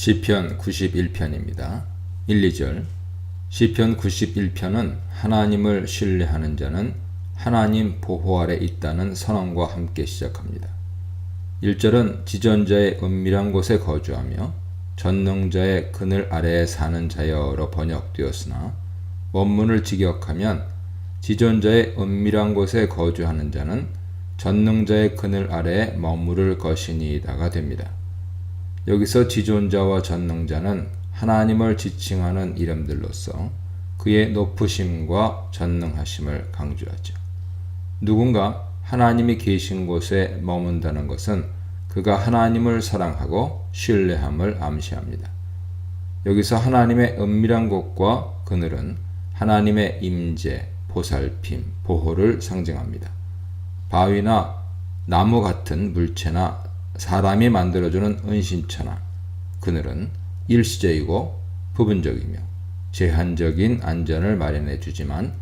시편 91편입니다. 1, 2절. 시편 91편은 하나님을 신뢰하는 자는 하나님 보호 아래 있다는 선언과 함께 시작합니다. 1절은 지존자의 은밀한 곳에 거주하며 전능자의 그늘 아래에 사는 자여로 번역되었으나 원문을 직역하면 지존자의 은밀한 곳에 거주하는 자는 전능자의 그늘 아래에 머무를 것이니이다가 됩니다. 여기서 지존자와 전능자는 하나님을 지칭하는 이름들로서 그의 높으심과 전능하심을 강조하죠. 누군가 하나님이 계신 곳에 머문다는 것은 그가 하나님을 사랑하고 신뢰함을 암시합니다. 여기서 하나님의 은밀한 곳과 그늘은 하나님의 임재, 보살핌, 보호를 상징합니다. 바위나 나무 같은 물체나 사람이 만들어주는 은신처나 그늘은 일시적이고 부분적이며 제한적인 안전을 마련해 주지만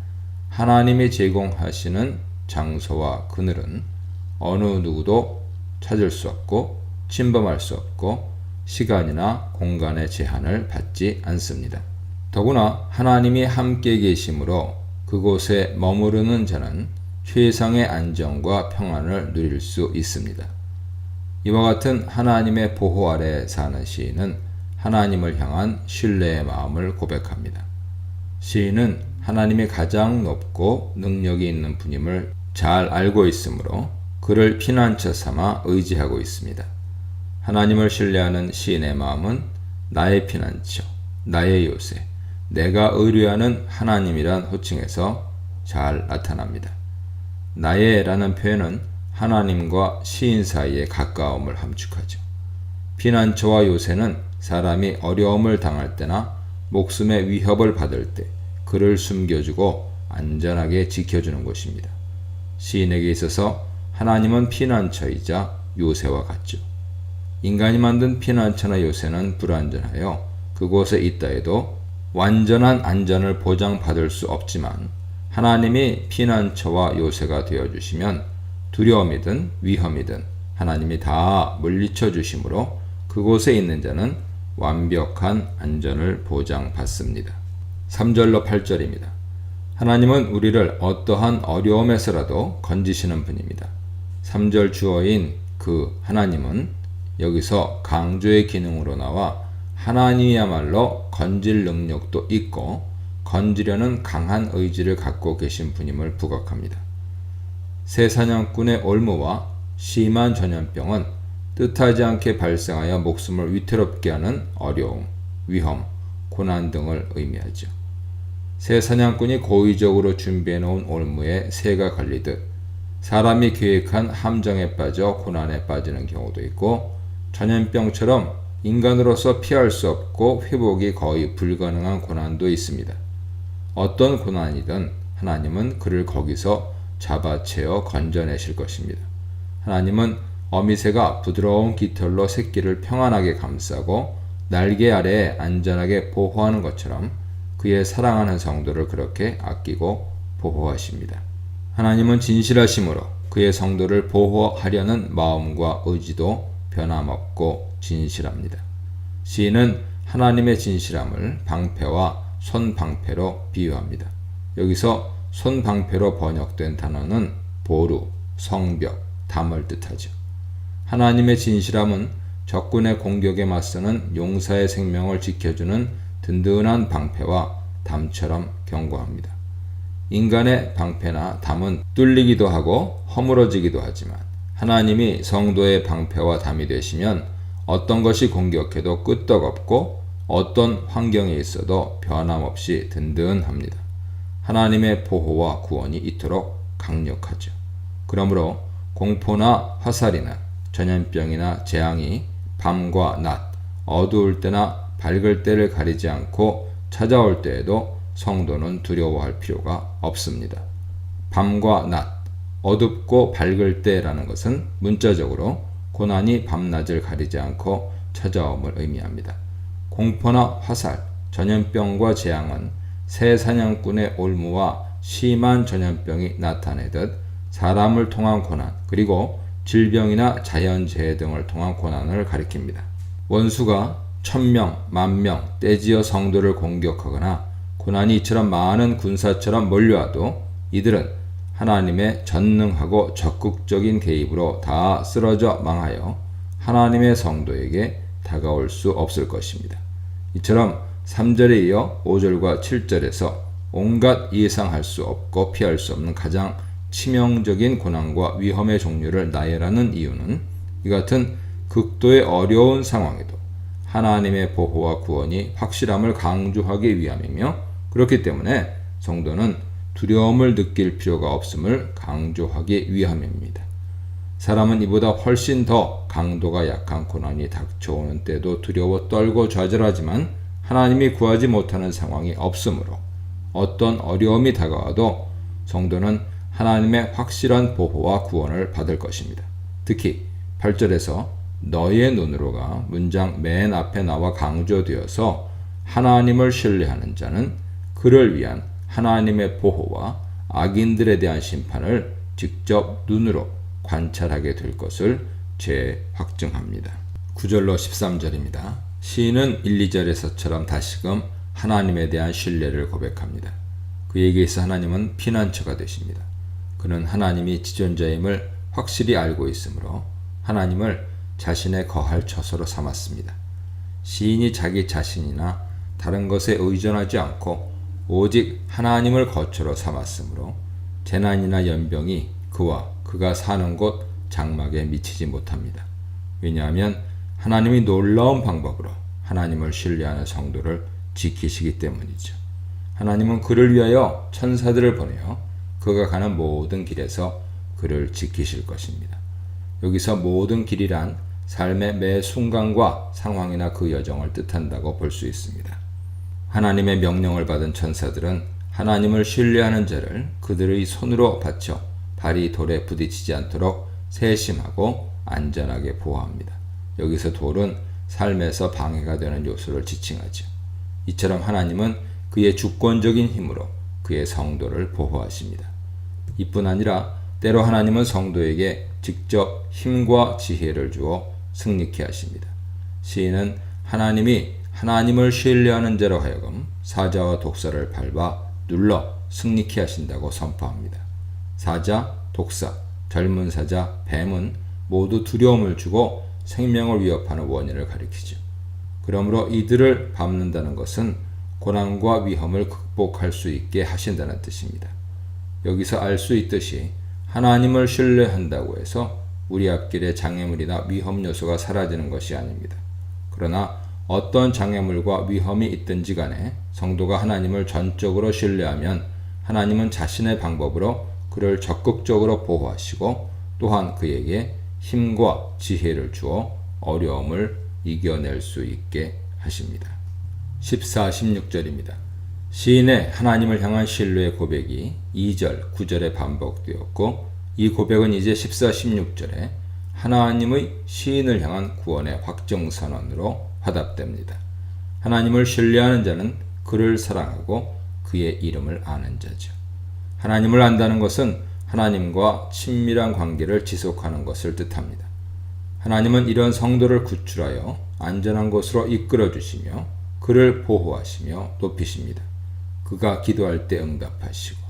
하나님이 제공하시는 장소와 그늘은 어느 누구도 찾을 수 없고 침범할 수 없고 시간이나 공간의 제한을 받지 않습니다. 더구나 하나님이 함께 계심으로 그곳에 머무르는 자는 최상의 안정과 평안을 누릴 수 있습니다. 이와 같은 하나님의 보호 아래 사는 시인은 하나님을 향한 신뢰의 마음을 고백합니다. 시인은 하나님이 가장 높고 능력이 있는 분임을 잘 알고 있으므로 그를 피난처 삼아 의지하고 있습니다. 하나님을 신뢰하는 시인의 마음은 나의 피난처, 나의 요새, 내가 의뢰하는 하나님이란 호칭에서 잘 나타납니다. 나의라는 표현은 하나님과 시인 사이의 가까움을 함축하죠. 피난처와 요새는 사람이 어려움을 당할 때나 목숨의 위협을 받을 때 그를 숨겨주고 안전하게 지켜주는 곳입니다. 시인에게 있어서 하나님은 피난처이자 요새와 같죠. 인간이 만든 피난처나 요새는 불안전하여 그곳에 있다 해도 완전한 안전을 보장받을 수 없지만 하나님이 피난처와 요새가 되어주시면 두려움이든 위험이든 하나님이 다 물리쳐 주심으로 그곳에 있는 자는 완벽한 안전을 보장받습니다. 3절로 8절입니다. 하나님은 우리를 어떠한 어려움에서라도 건지시는 분입니다. 3절 주어인 그 하나님은 여기서 강조의 기능으로 나와 하나님이야말로 건질 능력도 있고 건지려는 강한 의지를 갖고 계신 분임을 부각합니다. 새 사냥꾼의 올무와 심한 전염병은 뜻하지 않게 발생하여 목숨을 위태롭게 하는 어려움, 위험, 고난 등을 의미하죠. 새 사냥꾼이 고의적으로 준비해 놓은 올무에 새가 걸리듯 사람이 계획한 함정에 빠져 고난에 빠지는 경우도 있고 전염병처럼 인간으로서 피할 수 없고 회복이 거의 불가능한 고난도 있습니다. 어떤 고난이든 하나님은 그를 거기서 잡아채어 건져내실 것입니다. 하나님은 어미새가 부드러운 깃털로 새끼를 평안하게 감싸고 날개 아래에 안전하게 보호하는 것처럼 그의 사랑하는 성도를 그렇게 아끼고 보호하십니다. 하나님은 진실하심으로 그의 성도를 보호하려는 마음과 의지도 변함없고 진실합니다. 시인은 하나님의 진실함을 방패와 손방패로 비유합니다. 여기서 손방패로 번역된 단어는 보루, 성벽, 담을 뜻하죠. 하나님의 진실함은 적군의 공격에 맞서는 용사의 생명을 지켜주는 든든한 방패와 담처럼 견고합니다. 인간의 방패나 담은 뚫리기도 하고 허물어지기도 하지만 하나님이 성도의 방패와 담이 되시면 어떤 것이 공격해도 끄떡없고 어떤 환경에 있어도 변함없이 든든합니다. 하나님의 보호와 구원이 이토록 강력하죠. 그러므로 공포나 화살이나 전염병이나 재앙이 밤과 낮, 어두울 때나 밝을 때를 가리지 않고 찾아올 때에도 성도는 두려워할 필요가 없습니다. 밤과 낮, 어둡고 밝을 때라는 것은 문자적으로 고난이 밤낮을 가리지 않고 찾아옴을 의미합니다. 공포나 화살, 전염병과 재앙은 새 사냥꾼의 올무와 심한 전염병이 나타내듯 사람을 통한 고난 그리고 질병이나 자연재해 등을 통한 고난을 가리킵니다. 원수가 1000명, 10,000명 떼지어 성도를 공격하거나 고난이 이처럼 많은 군사처럼 몰려와도 이들은 하나님의 전능하고 적극적인 개입으로 다 쓰러져 망하여 하나님의 성도에게 다가올 수 없을 것입니다. 이처럼 3절에 이어 5절과 7절에서 온갖 예상할 수 없고 피할 수 없는 가장 치명적인 고난과 위험의 종류를 나열하는 이유는 이 같은 극도의 어려운 상황에도 하나님의 보호와 구원이 확실함을 강조하기 위함이며, 그렇기 때문에 성도는 두려움을 느낄 필요가 없음을 강조하기 위함입니다. 사람은 이보다 훨씬 더 강도가 약한 고난이 닥쳐오는 때도 두려워 떨고 좌절하지만 하나님이 구하지 못하는 상황이 없으므로 어떤 어려움이 다가와도 성도는 하나님의 확실한 보호와 구원을 받을 것입니다. 특히 8절에서 너의 눈으로가 문장 맨 앞에 나와 강조되어서 하나님을 신뢰하는 자는 그를 위한 하나님의 보호와 악인들에 대한 심판을 직접 눈으로 관찰하게 될 것을 재확증합니다. 9절로 13절입니다. 시인은 1, 2절에서처럼 다시금 하나님에 대한 신뢰를 고백합니다. 그에게서 하나님은 피난처가 되십니다. 그는 하나님이 지존자임을 확실히 알고 있으므로 하나님을 자신의 거할 처소로 삼았습니다. 시인이 자기 자신이나 다른 것에 의존하지 않고 오직 하나님을 거처로 삼았으므로 재난이나 연병이 그와 그가 사는 곳 장막에 미치지 못합니다. 왜냐하면 하나님이 놀라운 방법으로 하나님을 신뢰하는 성도를 지키시기 때문이죠. 하나님은 그를 위하여 천사들을 보내어 그가 가는 모든 길에서 그를 지키실 것입니다. 여기서 모든 길이란 삶의 매 순간과 상황이나 그 여정을 뜻한다고 볼 수 있습니다. 하나님의 명령을 받은 천사들은 하나님을 신뢰하는 자를 그들의 손으로 받쳐 발이 돌에 부딪히지 않도록 세심하고 안전하게 보호합니다. 여기서 돌은 삶에서 방해가 되는 요소를 지칭하죠. 이처럼 하나님은 그의 주권적인 힘으로 그의 성도를 보호하십니다. 이뿐 아니라 때로 하나님은 성도에게 직접 힘과 지혜를 주어 승리케 하십니다. 시인은 하나님이 하나님을 신뢰하는 자로 하여금 사자와 독사를 밟아 눌러 승리케 하신다고 선포합니다. 사자, 독사, 젊은 사자, 뱀은 모두 두려움을 주고 생명을 위협하는 원인을 가리키죠. 그러므로 이들을 밟는다는 것은 고난과 위험을 극복할 수 있게 하신다는 뜻입니다. 여기서 알 수 있듯이 하나님을 신뢰한다고 해서 우리 앞길에 장애물이나 위험 요소가 사라지는 것이 아닙니다. 그러나 어떤 장애물과 위험이 있든지 간에 성도가 하나님을 전적으로 신뢰하면 하나님은 자신의 방법으로 그를 적극적으로 보호하시고 또한 그에게 힘과 지혜를 주어 어려움을 이겨낼 수 있게 하십니다. 14, 16절입니다. 시인의 하나님을 향한 신뢰의 고백이 2절, 9절에 반복되었고 이 고백은 이제 14, 16절에 하나님의 시인을 향한 구원의 확정선언으로 화답됩니다. 하나님을 신뢰하는 자는 그를 사랑하고 그의 이름을 아는 자죠. 하나님을 안다는 것은 하나님과 친밀한 관계를 지속하는 것을 뜻합니다. 하나님은 이런 성도를 구출하여 안전한 곳으로 이끌어 주시며 그를 보호하시며 높이십니다. 그가 기도할 때 응답하시고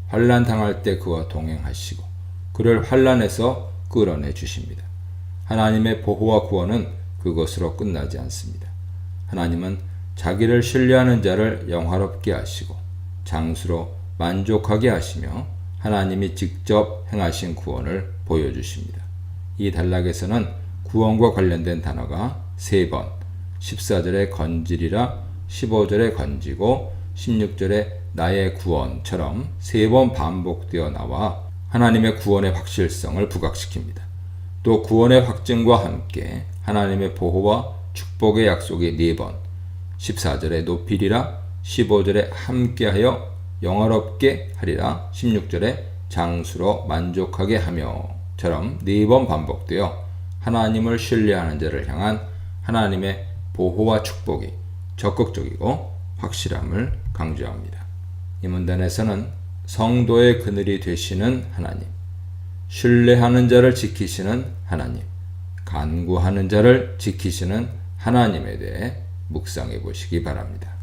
환난 당할 때 그와 동행하시고 그를 환난에서 끌어내 주십니다. 하나님의 보호와 구원은 그것으로 끝나지 않습니다. 하나님은 자기를 신뢰하는 자를 영화롭게 하시고 장수로 만족하게 하시며 하나님이 직접 행하신 구원을 보여주십니다. 이 단락에서는 구원과 관련된 단어가 3번, 14절에 건지리라, 15절에 건지고 16절에 나의 구원처럼 3번 반복되어 나와 하나님의 구원의 확실성을 부각시킵니다. 또 구원의 확증과 함께 하나님의 보호와 축복의 약속이 4번, 14절에 높이리라, 15절에 함께하여 영화롭게 하리라, 16절에 장수로 만족하게 하며처럼 4번 반복되어 하나님을 신뢰하는 자를 향한 하나님의 보호와 축복이 적극적이고 확실함을 강조합니다. 이 문단에서는 성도의 그늘이 되시는 하나님, 신뢰하는 자를 지키시는 하나님, 간구하는 자를 지키시는 하나님에 대해 묵상해 보시기 바랍니다.